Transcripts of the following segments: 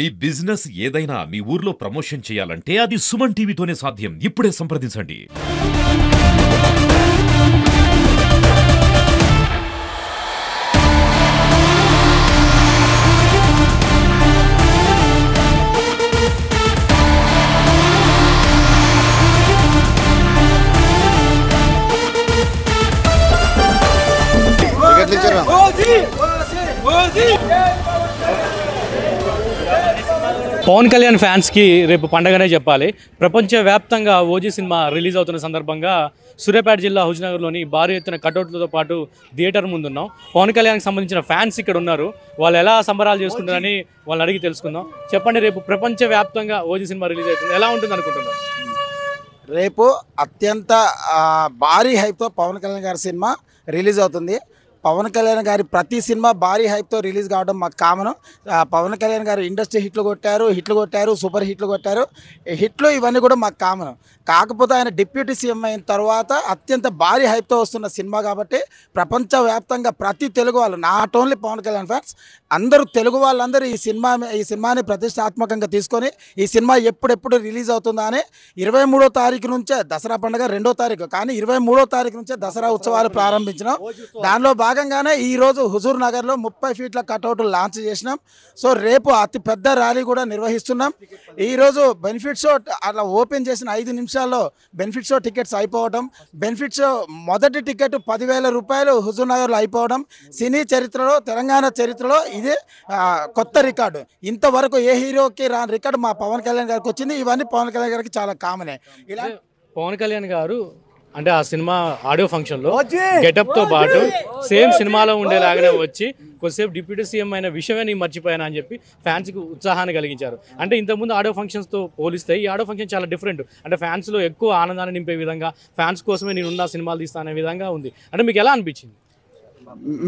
మీ business ఏదైనా మీ ఊర్లో promotion చేయాలంటే అది సుమన్ టీవీతోనే సాధ్యం. ఇప్పుడే సంప్రదించండి. పవన్ కళ్యాణ్ ఫ్యాన్స్కి రేపు పండగనే చెప్పాలి. ప్రపంచవ్యాప్తంగా ఓజీ సినిమా రిలీజ్ అవుతున్న సందర్భంగా సూర్యాపేట జిల్లా హుజనగర్లోని భారీ ఎత్తున కటౌట్లతో పాటు థియేటర్ ముందున్నాం. పవన్ కళ్యాణ్కి సంబంధించిన ఫ్యాన్స్ ఇక్కడ ఉన్నారు. వాళ్ళు ఎలా సంబరాలు చేసుకుంటారని వాళ్ళని అడిగి తెలుసుకుందాం. చెప్పండి, రేపు ప్రపంచవ్యాప్తంగా ఓజీ సినిమా రిలీజ్ అవుతుంది, ఎలా ఉంటుంది అనుకుంటున్నారు? రేపు అత్యంత భారీ హైప్తో పవన్ కళ్యాణ్ గారి సినిమా రిలీజ్ అవుతుంది. పవన్ కళ్యాణ్ గారి ప్రతి సినిమా భారీ హైప్తో రిలీజ్ కావడం మాకు కామన్. పవన్ కళ్యాణ్ గారు ఇండస్ట్రీ హిట్లు కొట్టారు, సూపర్ హిట్లు కొట్టారు. హిట్లు ఇవన్నీ కూడా మాకు కామన్. కాకపోతే ఆయన డిప్యూటీ సీఎం అయిన తర్వాత అత్యంత భారీ హైప్తో వస్తున్న సినిమా కాబట్టి ప్రపంచవ్యాప్తంగా ప్రతి తెలుగు వాళ్ళు, not only Pawan Kalyan fans, అందరూ తెలుగు వాళ్ళందరూ ఈ సినిమాని ప్రతిష్టాత్మకంగా తీసుకొని ఈ సినిమా ఎప్పుడెప్పుడు రిలీజ్ అవుతుందా అని 23వ తారీఖు నుంచే దసరా పండుగ 2వ తారీఖు, కానీ 23వ తారీఖు నుంచే దసరా ఉత్సవాలు ప్రారంభించినాం. దానిలో భాగంగానే ఈరోజు హుజూర్ నగర్లో 30 ఫీట్ల కటౌట్ లాంచ్ చేసినాం. సో రేపు అతి పెద్ద ర్యాలీ కూడా నిర్వహిస్తున్నాం. ఈరోజు బెనిఫిట్ షో అలా ఓపెన్ చేసిన 5 నిమిషాల్లో బెనిఫిట్ షో టికెట్స్ అయిపోవడం, బెనిఫిట్ షో మొదటి టికెట్ 10,000 రూపాయలు హుజూర్ నగర్లో అయిపోవడం సినీ చరిత్రలో, తెలంగాణ చరిత్రలో ఇది కొత్త రికార్డు. ఇంతవరకు ఏ హీరోకి రాని రికార్డు మా పవన్ కళ్యాణ్ గారికి వచ్చింది. ఇవన్నీ పవన్ కళ్యాణ్ గారికి చాలా కామనే. ఇలా పవన్ కళ్యాణ్ గారు అంటే ఆ సినిమా ఆడియో ఫంక్షన్లో గెటప్తో పాటు సేమ్ సినిమాలో ఉండేలాగానే వచ్చి కొద్దిసేపు డిప్యూటీ సీఎం అయిన విషయమే నేను మర్చిపోయాను అని చెప్పి ఫ్యాన్స్కి ఉత్సాహాన్ని కలిగించారు. అంటే ఇంతకుముందు ఆడియో ఫంక్షన్స్తో పోలిస్తే ఈ ఆడియో ఫంక్షన్ చాలా డిఫరెంట్. అంటే ఫ్యాన్స్లో ఎక్కువ ఆనందాన్ని నింపే విధంగా, ఫ్యాన్స్ కోసమే నేనున్న సినిమాలు తీస్తానే విధంగా ఉంది. అంటే మీకు ఎలా అనిపించింది?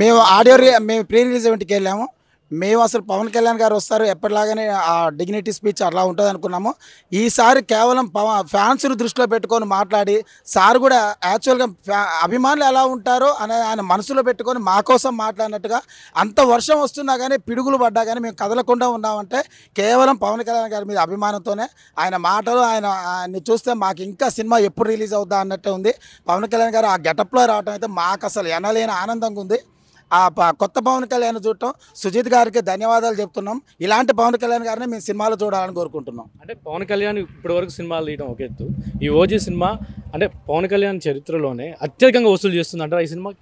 మేము ప్రీ రిలీజ్ ఈవెంట్కి వెళ్ళాము. మేము అసలు పవన్ కళ్యాణ్ గారు వస్తారు ఎప్పటిలాగానే ఆ డిగ్నిటీ స్పీచ్ అలా ఉంటుంది అనుకున్నాము. ఈసారి కేవలం ఫ్యాన్స్ను దృష్టిలో పెట్టుకొని మాట్లాడి, సార్ కూడా యాక్చువల్గా అభిమానులు ఎలా ఉంటారో అని ఆయన మనసులో పెట్టుకొని మా కోసం మాట్లాడినట్టుగా, అంత వర్షం వస్తున్నా కానీ పిడుగులు పడ్డా కానీ మేము కదలకుండా ఉన్నామంటే కేవలం పవన్ కళ్యాణ్ గారి మీద అభిమానంతోనే. ఆయన మాటలు ఆయన్ని చూస్తే మాకు ఇంకా సినిమా ఎప్పుడు రిలీజ్ అవుద్దా అన్నట్టే ఉంది. పవన్ కళ్యాణ్ గారు ఆ గెటప్లో రావడం అయితే మాకు అసలు ఎనలేని ఆనందంగా ఉంది. ఆ కొత్త పవన్ కళ్యాణ్ చూడటం సుజిత్ గారికి ధన్యవాదాలు చెప్తున్నాం. ఇలాంటి పవన్ కళ్యాణ్ గారిని మేము సినిమాలు చూడాలని కోరుకుంటున్నాం. అంటే పవన్ కళ్యాణ్ ఇప్పటి వరకు సినిమాలు తీయడం ఒక ఎత్తు, ఈ ఓజీ సినిమా అంటే పవన్ కళ్యాణ్ చరిత్రలోనే అత్యధికంగా వసూలు చేస్తుంది అంటారా ఈ సినిమా?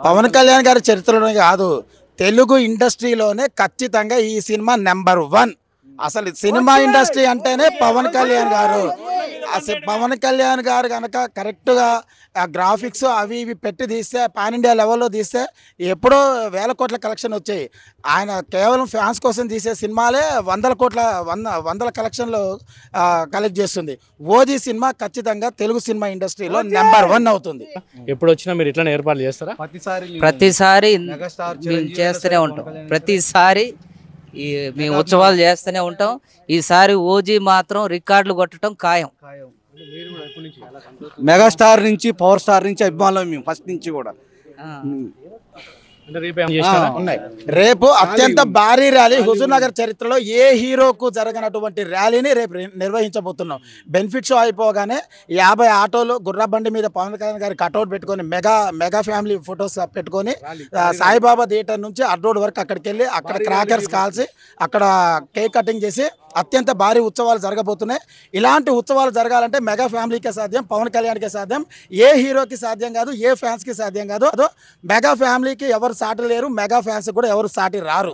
పవన్ కళ్యాణ్ గారి చరిత్రలోనే కాదు, తెలుగు ఇండస్ట్రీలోనే ఖచ్చితంగా ఈ సినిమా నెంబర్ 1. అసలు సినిమా ఇండస్ట్రీ అంటేనే పవన్ కళ్యాణ్ గారు. అసలు పవన్ కళ్యాణ్ గారు కనుక కరెక్ట్గా గ్రాఫిక్స్ అవి ఇవి పెట్టి తీస్తే, పాన్ ఇండియా లెవెల్లో తీస్తే ఎప్పుడో 1000 కోట్ల కలెక్షన్ వచ్చాయి. ఆయన కేవలం ఫ్యాన్స్ కోసం తీసే సినిమాలే 100 కలెక్షన్లు కలెక్ట్ చేస్తుంది. ఓజీ సినిమా ఖచ్చితంగా తెలుగు సినిమా ఇండస్ట్రీలో నెంబర్ 1 అవుతుంది. ఎప్పుడు వచ్చినా మీరు ఇట్లా ఏర్పాట్లు చేస్తారా? ప్రతిసారి చేస్తూనే ఉంటాం. ప్రతిసారి మేము ఉత్సవాలు చేస్తూనే ఉంటాం. ఈసారి ఓజీ మాత్రం రికార్డులు కొట్టడం ఖాయం. మెగాస్టార్ నుంచి పవర్ స్టార్ నుంచి అభిమానులు మేము ఫస్ట్ నుంచి కూడా. రేపు అత్యంత భారీ ర్యాలీ, హుజూర్ నగర్ చరిత్రలో ఏ హీరోకు జరగనటువంటి ర్యాలీని రేపు నిర్వహించబోతున్నాం. బెనిఫిట్ షో అయిపోగానే 50 ఆటోలు గుర్రబండి మీద పవన్ కళ్యాణ్ గారి కటౌట్ పెట్టుకొని మెగా ఫ్యామిలీ ఫొటోస్ పెట్టుకొని సాయిబాబా థియేటర్ నుంచి అడ్రోడ్ వరకు అక్కడికి వెళ్ళి అక్కడ క్రాకర్స్ కాల్చి అక్కడ కేక్ కటింగ్ చేసి అత్యంత భారీ ఉత్సవాలు జరగబోతున్నాయి. ఇలాంటి ఉత్సవాలు జరగాలంటే మెగా ఫ్యామిలీకే సాధ్యం, పవన్ కళ్యాణ్కే సాధ్యం. ఏ హీరోకి సాధ్యం కాదు, ఏ ఫ్యాన్స్కి సాధ్యం కాదు. అదో మెగా ఫ్యామిలీకి ఎవరు సాటి లేరు, మెగా ఫ్యాన్స్ కూడా ఎవరు సాటి రారు.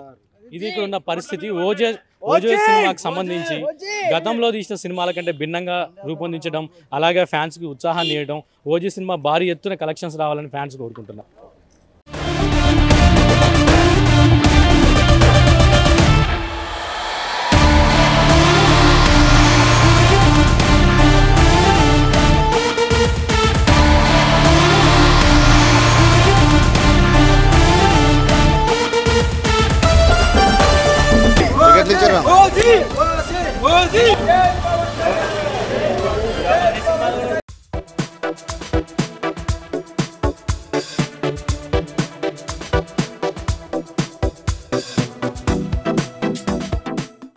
ఇది ఇక్కడ ఉన్న పరిస్థితి. ఓజీ సినిమాకి సంబంధించి గతంలో తీసిన సినిమాల కంటే భిన్నంగా రూపొందించడం, అలాగే ఫ్యాన్స్కి ఉత్సాహాన్ని ఇవ్వడం, ఓజీ సినిమా భారీ ఎత్తున కలెక్షన్స్ రావాలని ఫ్యాన్స్ కోరుకుంటున్నారు. Oji!